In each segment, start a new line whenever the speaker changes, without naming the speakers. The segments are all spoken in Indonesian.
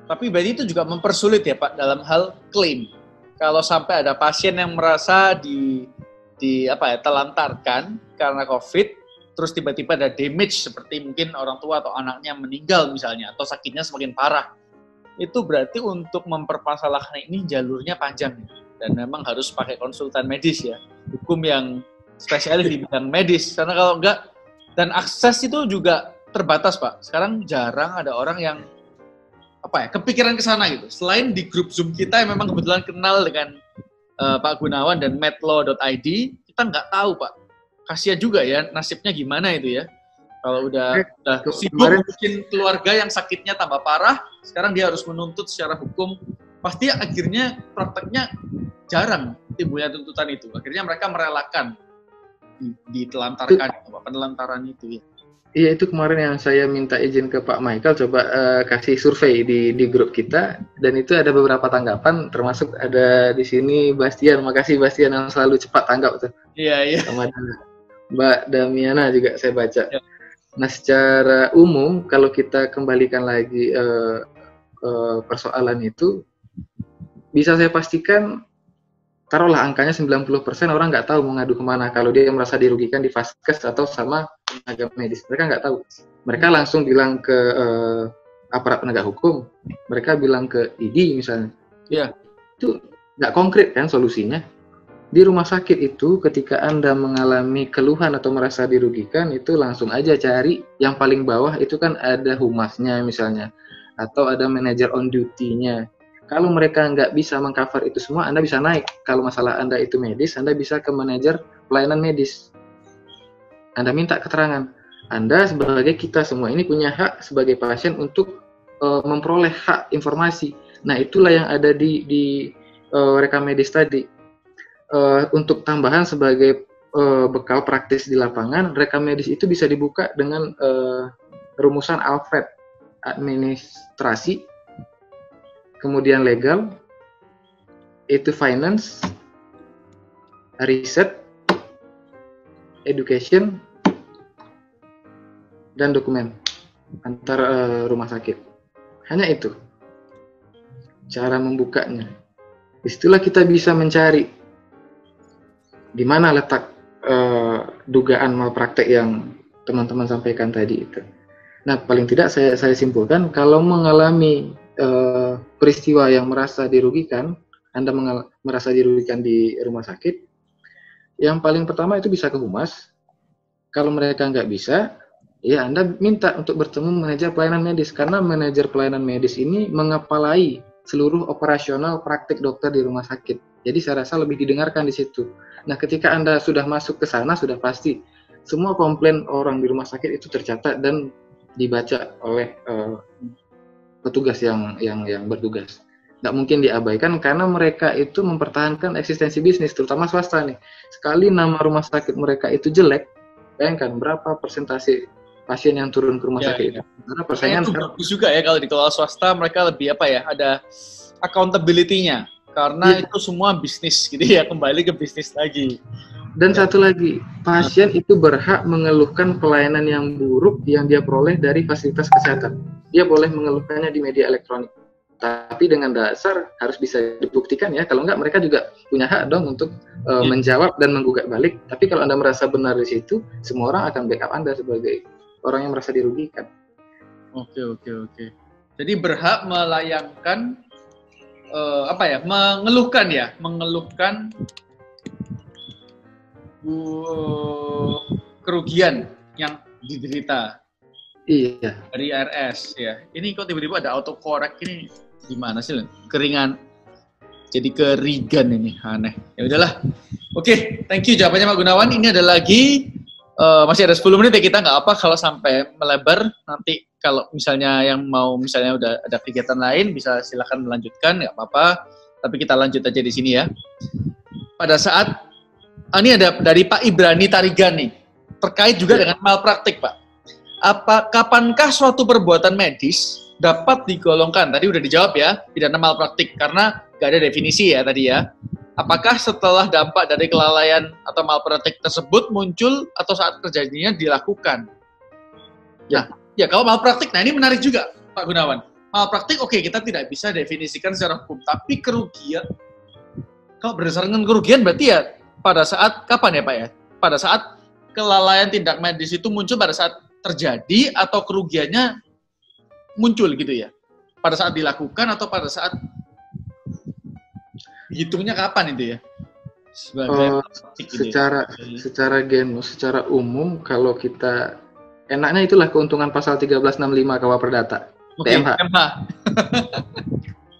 Tapi berarti itu juga mempersulit ya Pak dalam hal klaim. Kalau sampai ada pasien yang merasa telantarkan karena COVID, terus tiba-tiba ada damage seperti mungkin orang tua atau anaknya meninggal misalnya, atau sakitnya semakin parah. Itu berarti untuk mempermasalahkan ini jalurnya panjang ya. Dan memang harus pakai konsultan medis ya, hukum yang spesialis di bidang medis. Karena kalau enggak, dan akses itu juga terbatas Pak. Sekarang jarang ada orang yang kepikiran ke sana gitu. Selain di grup Zoom kita yang memang kebetulan kenal dengan Pak Gunawan dan medlaw.id, kita nggak tahu Pak. Kasihan juga ya nasibnya gimana itu ya. Kalau udah sibuk mungkin keluarga yang sakitnya tambah parah, sekarang dia harus menuntut secara hukum. Pasti akhirnya prakteknya jarang timbulnya tuntutan itu. Akhirnya mereka merelakan ditelantarkan, penelantaran itu ya.
Iya, itu kemarin yang saya minta izin ke Pak Michael, coba kasih survei di grup kita, dan itu ada beberapa tanggapan, termasuk ada di sini Bastian. Makasih Bastian yang selalu cepat tanggap tuh.
Iya.
Sama Mbak Damiana juga saya baca.
Ya.
Nah, secara umum kalau kita kembalikan lagi persoalan itu, bisa saya pastikan, taruhlah angkanya 90% orang nggak tahu mau ngadu kemana kalau dia merasa dirugikan di Vaskes atau sama tenaga medis. Mereka nggak tahu. Mereka langsung bilang ke aparat penegak hukum. Mereka bilang ke ID misalnya.
Iya.
Itu nggak konkret kan solusinya. Di rumah sakit itu ketika Anda mengalami keluhan atau merasa dirugikan, itu langsung aja cari yang paling bawah, itu kan ada humasnya misalnya. Atau ada manajer on duty-nya. Kalau mereka nggak bisa mengcover itu semua, Anda bisa naik. Kalau masalah Anda itu medis, Anda bisa ke manajer pelayanan medis. Anda minta keterangan. Anda sebagai kita semua ini punya hak sebagai pasien untuk memperoleh hak informasi. Nah, itulah yang ada di rekam medis tadi. Untuk tambahan sebagai bekal praktis di lapangan, rekam medis itu bisa dibuka dengan rumusan Alfred, administrasi, kemudian legal, itu finance, riset, education, dan dokumen antar rumah sakit. Hanya itu cara membukanya. Disitulah kita bisa mencari di mana letak dugaan malpraktek yang teman-teman sampaikan tadi itu. Nah, paling tidak saya simpulkan, kalau mengalami peristiwa yang merasa dirugikan, Anda merasa dirugikan di rumah sakit, yang paling pertama itu bisa ke humas. Kalau mereka nggak bisa, ya Anda minta untuk bertemu manajer pelayanan medis, karena manajer pelayanan medis ini mengepalai seluruh operasional praktik dokter di rumah sakit. Jadi saya rasa lebih didengarkan di situ. Nah, ketika Anda sudah masuk ke sana, sudah pasti semua komplain orang di rumah sakit itu tercatat dan dibaca oleh petugas yang bertugas. Nggak mungkin diabaikan karena mereka itu mempertahankan eksistensi bisnis, terutama swasta nih. Sekali nama rumah sakit mereka itu jelek, bayangkan berapa persentase pasien yang turun ke rumah sakit itu. Karena persaingan
itu bagus juga ya kalau dikelola swasta, mereka lebih ada accountability-nya. Karena itu semua bisnis gitu ya, kembali ke bisnis lagi.
Dan satu lagi, pasien itu berhak mengeluhkan pelayanan yang buruk yang dia peroleh dari fasilitas kesehatan. Dia boleh mengeluhkannya di media elektronik. Tapi dengan dasar harus bisa dibuktikan ya. Kalau enggak, mereka juga punya hak dong untuk menjawab dan menggugat balik. Tapi kalau Anda merasa benar di situ, semua orang akan backup Anda sebagai orang yang merasa dirugikan.
Oke. Jadi berhak melayangkan mengeluhkan kerugian yang diderita.
Iya.
Dari RS ya. Ini kok tiba-tiba ada autocorrect ini gimana sih? Keringan. Jadi kerigan ini aneh. Ya udahlah. Oke, thank you jawabannya Pak Gunawan. Ini ada lagi masih ada 10 menit ya, kita nggak apa kalau sampai melebar. Nanti kalau misalnya yang mau udah ada kegiatan lain bisa silakan melanjutkan, nggak apa-apa. Tapi kita lanjut aja di sini ya. Pada saat ini ada dari Pak Ibrani Tarigan nih, terkait juga dengan malpraktik Pak. Kapankah suatu perbuatan medis dapat digolongkan? Tadi udah dijawab ya, pidana malpraktik karena nggak ada definisi ya tadi ya. Apakah setelah dampak dari kelalaian atau malpraktik tersebut muncul atau saat kejadiannya dilakukan? Ya kalau malpraktik, nah ini menarik juga Pak Gunawan. Malpraktik oke, kita tidak bisa definisikan secara hukum, tapi kerugian, kalau berdasarkan kerugian berarti ya pada saat kapan ya Pak ya? Pada saat kelalaian tindak medis itu muncul pada saat terjadi atau kerugiannya muncul gitu ya? Pada saat dilakukan atau pada saat hitungnya kapan itu ya? Sebagai
secara genus, secara umum kalau kita enaknya itulah keuntungan pasal 1365 KUH Perdata. PMH.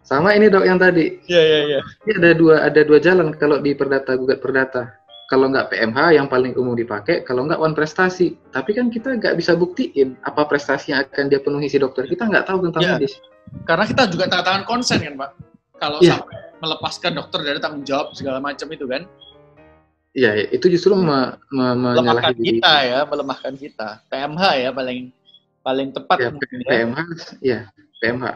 Sama ini Dok yang tadi.
Iya.
Ini ada dua jalan kalau di perdata gugat perdata. Kalau nggak PMH yang paling umum dipakai, kalau nggak wan prestasi. Tapi kan kita nggak bisa buktiin apa prestasi yang akan dia penuhi si dokter. Kita nggak tahu tentang medis.
Karena kita juga tanda tangan konsen kan Pak. Kalau sampai melepaskan dokter dari tanggung jawab segala macam itu kan.
Iya, itu justru
melemahkan kita ya, melemahkan kita. PMH ya paling tepat
ya,
mungkin ya.
PMH, ya PMH.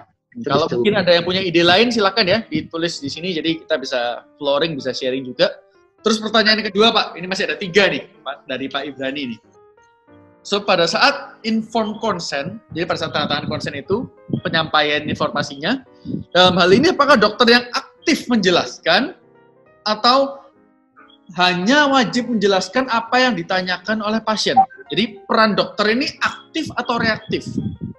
Kalau mungkin ada yang punya ide lain silakan ya ditulis di sini, jadi kita bisa flooring, bisa sharing juga. Terus pertanyaan yang kedua Pak, ini masih ada 3 nih Pak, dari Pak Ibrani nih. So pada saat informed consent, jadi pada saat tanda tangan consent itu penyampaian informasinya, dalam hal ini apakah dokter yang aktif menjelaskan atau hanya wajib menjelaskan apa yang ditanyakan oleh pasien? Jadi peran dokter ini aktif atau reaktif?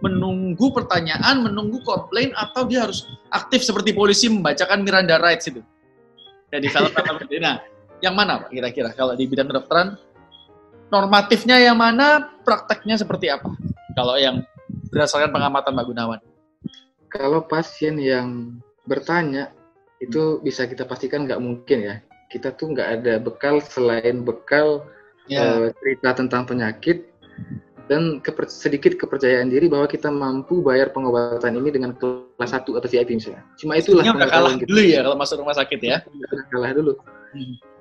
Menunggu pertanyaan, menunggu komplain, atau dia harus aktif seperti polisi membacakan Miranda Rights itu? Jadi film nah, yang mana Pak kira-kira kalau di bidang kedokteran? Normatifnya yang mana, prakteknya seperti apa? Kalau yang berdasarkan pengamatan Pak Gunawan.
Kalau pasien yang bertanya, itu bisa kita pastikan nggak mungkin ya. Kita tuh nggak ada bekal selain bekal cerita tentang penyakit dan sedikit kepercayaan diri bahwa kita mampu bayar pengobatan ini dengan kelas 1 atau VIP misalnya. Cuma itulah
udah kalah gitu. Dulu ya kalau masuk rumah sakit ya.
Udah kalah dulu.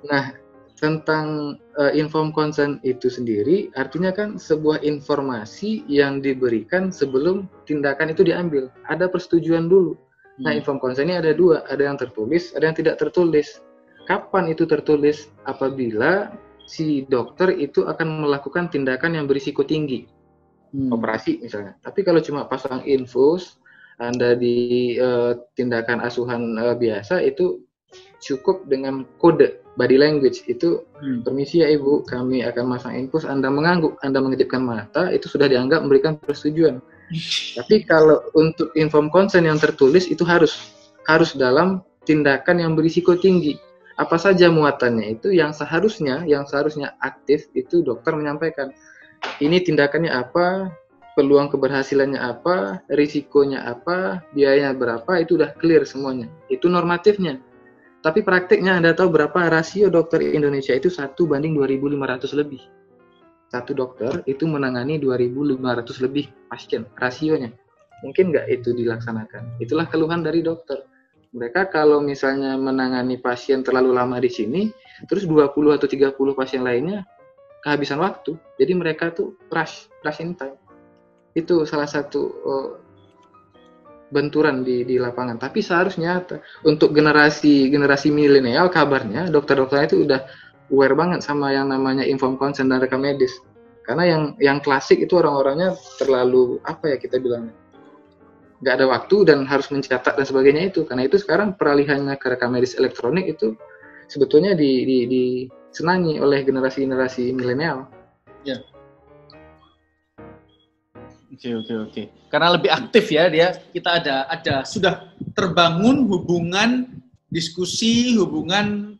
Nah, tentang informed consent itu sendiri artinya kan sebuah informasi yang diberikan sebelum tindakan itu diambil. Ada persetujuan dulu. Nah, informed consent ini ada 2, ada yang tertulis, ada yang tidak tertulis. Kapan itu tertulis? Apabila si dokter itu akan melakukan tindakan yang berisiko tinggi, operasi misalnya. Tapi kalau cuma pasang infus, Anda di tindakan asuhan biasa, itu cukup dengan kode body language itu, permisi ya Ibu, kami akan masang infus, Anda mengangguk, Anda mengedipkan mata, itu sudah dianggap memberikan persetujuan. Tapi kalau untuk informed consent yang tertulis itu harus dalam tindakan yang berisiko tinggi. Apa saja muatannya itu yang seharusnya aktif itu dokter menyampaikan. Ini tindakannya apa, peluang keberhasilannya apa, risikonya apa, biayanya berapa, itu udah clear semuanya. Itu normatifnya. Tapi praktiknya Anda tahu berapa rasio dokter Indonesia itu 1:2.500 lebih. Satu dokter itu menangani 2.500 lebih pasien, rasionya. Mungkin nggak itu dilaksanakan. Itulah keluhan dari dokter. Mereka kalau misalnya menangani pasien terlalu lama di sini, terus 20 atau 30 pasien lainnya kehabisan waktu. Jadi mereka tuh rush in time. Itu salah satu benturan di lapangan. Tapi seharusnya untuk generasi milenial kabarnya dokter-dokternya itu udah aware banget sama yang namanya informed consent dan rekam medis. Karena yang klasik itu orang-orangnya terlalu kita bilangnya, nggak ada waktu dan harus mencatat dan sebagainya itu. Karena itu sekarang peralihannya ke rekam medis elektronik itu sebetulnya disenangi oleh generasi milenial.
Ya. Oke. Karena lebih aktif ya dia. Kita ada sudah terbangun hubungan diskusi, hubungan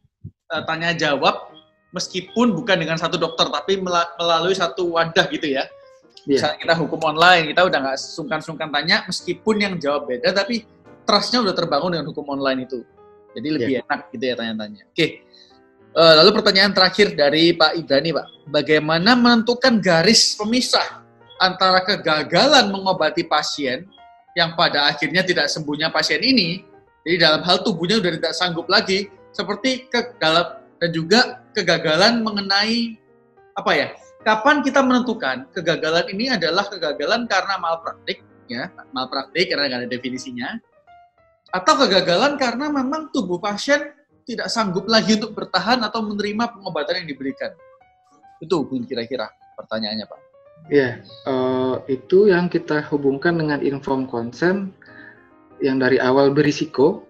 tanya jawab, meskipun bukan dengan satu dokter tapi melalui satu wadah gitu ya. Misalnya kita hukum online, kita udah nggak sungkan-sungkan tanya, meskipun yang jawab beda, tapi trust-nya udah terbangun dengan hukum online itu. Jadi lebih enak gitu ya tanya-tanya. Oke. Lalu pertanyaan terakhir dari Pak Ibrani, Pak. Bagaimana menentukan garis pemisah antara kegagalan mengobati pasien yang pada akhirnya tidak sembuhnya pasien ini, jadi dalam hal tubuhnya sudah tidak sanggup lagi, seperti dan juga kegagalan mengenai kapan kita menentukan kegagalan ini adalah kegagalan karena malpraktik karena nggak ada definisinya, atau kegagalan karena memang tubuh pasien tidak sanggup lagi untuk bertahan atau menerima pengobatan yang diberikan. Itu kira-kira pertanyaannya, Pak.
Ya, itu yang kita hubungkan dengan informed consent yang dari awal berisiko.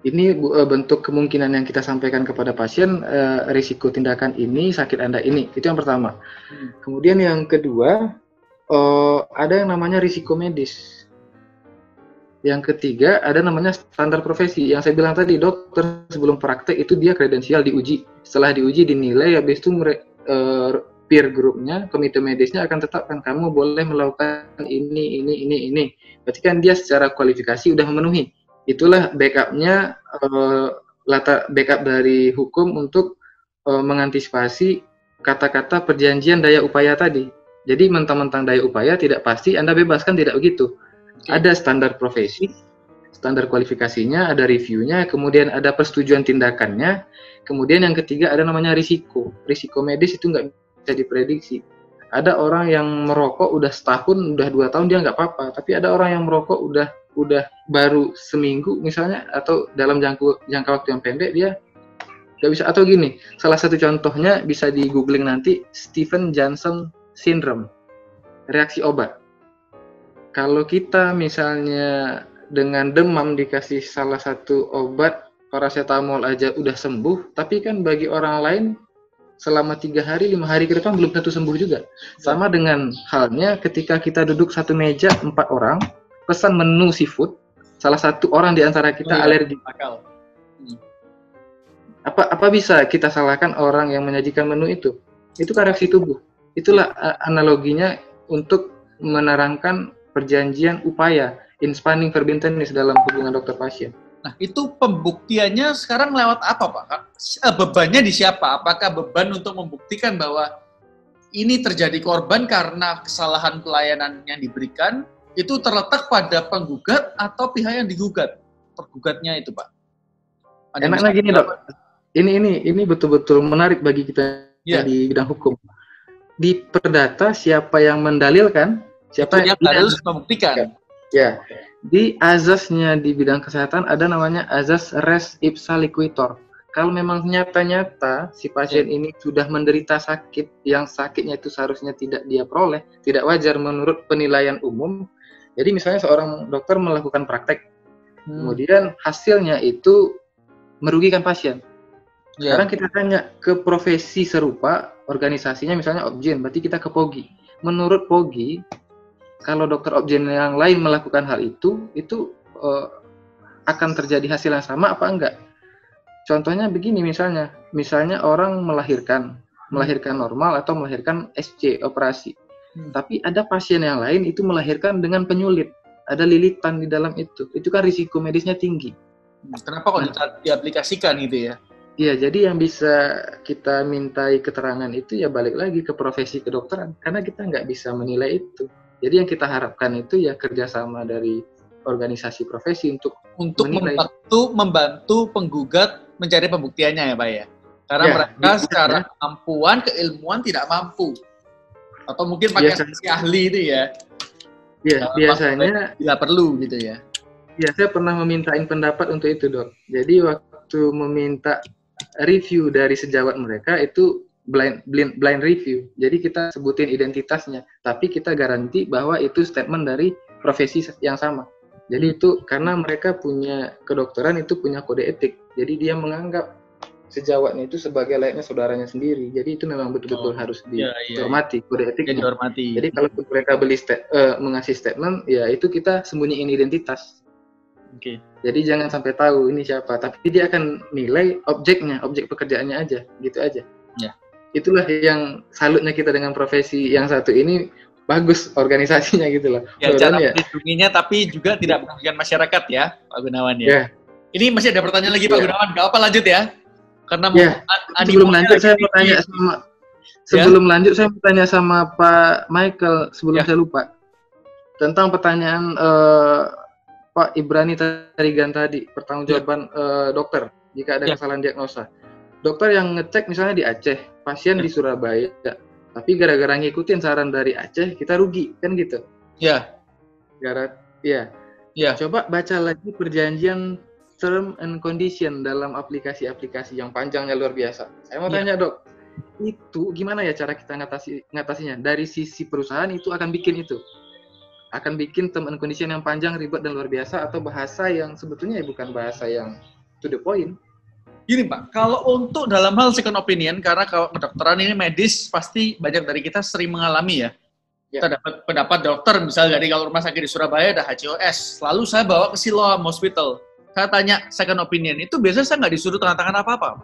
Ini bentuk kemungkinan yang kita sampaikan kepada pasien, risiko tindakan ini, sakit Anda ini. Itu yang pertama. Kemudian yang kedua, ada yang namanya risiko medis. Yang ketiga, ada namanya standar profesi. Yang saya bilang tadi, dokter sebelum praktek itu dia kredensial diuji. Setelah diuji, dinilai, habis itu peer groupnya, komite medisnya akan tetapkan kamu boleh melakukan ini. Berarti kan dia secara kualifikasi udah memenuhi. Itulah backupnya, backup dari hukum untuk mengantisipasi kata-kata perjanjian daya upaya tadi. Jadi mentang-mentang daya upaya tidak pasti Anda bebas, kan tidak begitu. Ada standar profesi, standar kualifikasinya, ada reviewnya, kemudian ada persetujuan tindakannya, kemudian yang ketiga ada namanya risiko. Risiko medis itu nggak bisa diprediksi. Ada orang yang merokok udah setahun, udah 2 tahun dia nggak apa-apa, tapi ada orang yang merokok udah baru seminggu misalnya, atau dalam jangka waktu yang pendek dia nggak bisa. Atau gini, salah satu contohnya bisa di googling nanti, Stevens-Johnson syndrome, reaksi obat. Kalau kita misalnya dengan demam dikasih salah satu obat paracetamol aja udah sembuh, tapi kan bagi orang lain selama 3 hari, 5 hari ke depan belum tentu sembuh juga. Sama dengan halnya ketika kita duduk satu meja 4 orang, pesan menu seafood, salah satu orang di antara kita alergi. Apa bisa kita salahkan orang yang menyajikan menu itu? Itu kan reaksi tubuh. Itulah analoginya untuk menerangkan perjanjian upaya, in spanning verbintenis dalam hubungan dokter pasien.
Nah, itu pembuktiannya sekarang lewat apa, Pak? Bebannya di siapa? Apakah beban untuk membuktikan bahwa ini terjadi korban karena kesalahan pelayanan yang diberikan, itu terletak pada penggugat atau pihak yang digugat? Pergugatnya itu, Pak.
Enaknya gini, Dok. Ini betul-betul menarik bagi kita di bidang hukum. Di perdata siapa yang mendalilkan, siapa yang
harus membuktikan.
Ya, di azasnya di bidang kesehatan ada namanya azas res ipsa liquitor. Kalau memang nyata-nyata si pasien ini sudah menderita sakit yang sakitnya itu seharusnya tidak dia peroleh, tidak wajar menurut penilaian umum. Jadi misalnya seorang dokter melakukan praktek, kemudian hasilnya itu merugikan pasien. Sekarang kita tanya ke profesi serupa, organisasinya misalnya Obgyn, berarti kita ke POGI. Menurut POGI, kalau dokter Obgyn yang lain melakukan hal itu akan terjadi hasil yang sama apa enggak? Contohnya begini misalnya orang melahirkan normal atau melahirkan SC, operasi. Tapi ada pasien yang lain itu melahirkan dengan penyulit, ada lilitan di dalam itu kan risiko medisnya tinggi.
Kenapa kok diaplikasikan gitu ya?
Iya, jadi yang bisa kita mintai keterangan itu ya balik lagi ke profesi kedokteran, karena kita nggak bisa menilai itu. Jadi yang kita harapkan itu ya kerjasama dari organisasi profesi untuk
membantu penggugat mencari pembuktiannya ya, Pak ya. Karena mereka secara kemampuan, keilmuan tidak mampu. Atau mungkin pakai saksi ahli itu ya.
Iya, biasanya
bila perlu gitu ya.
Iya, saya pernah memintain pendapat untuk itu, Dok. Jadi waktu meminta review dari sejawat mereka itu blind review. Jadi kita sebutin identitasnya, tapi kita garansi bahwa itu statement dari profesi yang sama. Jadi itu karena mereka punya kedokteran itu punya kode etik. Jadi dia menganggap sejawatnya itu sebagai layaknya saudaranya sendiri. Jadi itu memang betul-betul harus dihormati kode etiknya. Jadi kalau mereka mengasih statement, ya itu kita sembunyiin identitas. Jadi jangan sampai tahu ini siapa, tapi dia akan nilai objeknya, objek pekerjaannya aja, gitu aja. Itulah yang salutnya kita dengan profesi yang satu ini, bagus organisasinya gitu loh.
Cara melindunginya tapi juga tidak merugikan masyarakat ya, Pak Gunawan ya. Ini masih ada pertanyaan lagi Pak Gunawan, nggak apa lanjut ya? Karena
sebelum lanjut saya mau tanya saya mau tanya sama Pak Michael sebelum saya lupa tentang pertanyaan Pak Ibrani Tarigan tadi, pertanggungjawaban dokter jika ada kesalahan diagnosa. Dokter yang ngecek misalnya di Aceh, pasien di Surabaya, tapi gara-gara ngikutin saran dari Aceh, kita rugi, kan gitu? Coba baca lagi perjanjian term and condition dalam aplikasi-aplikasi yang panjangnya luar biasa. Saya mau tanya, Dok, itu gimana ya cara kita ngatasinnya? Dari sisi perusahaan itu akan bikin itu. akan bikin term and condition yang panjang, ribet, dan luar biasa, atau bahasa yang sebetulnya bukan bahasa yang to the point.
Gini Pak, kalau untuk dalam hal second opinion, karena kalau kedokteran ini medis, pasti banyak dari kita sering mengalami ya. Kita dapat pendapat dokter, misalnya dari kalau rumah sakit di Surabaya ada HCOS, lalu saya bawa ke Siloam Hospital. Saya tanya second opinion, itu biasanya saya nggak disuruh tanda tangan apa-apa.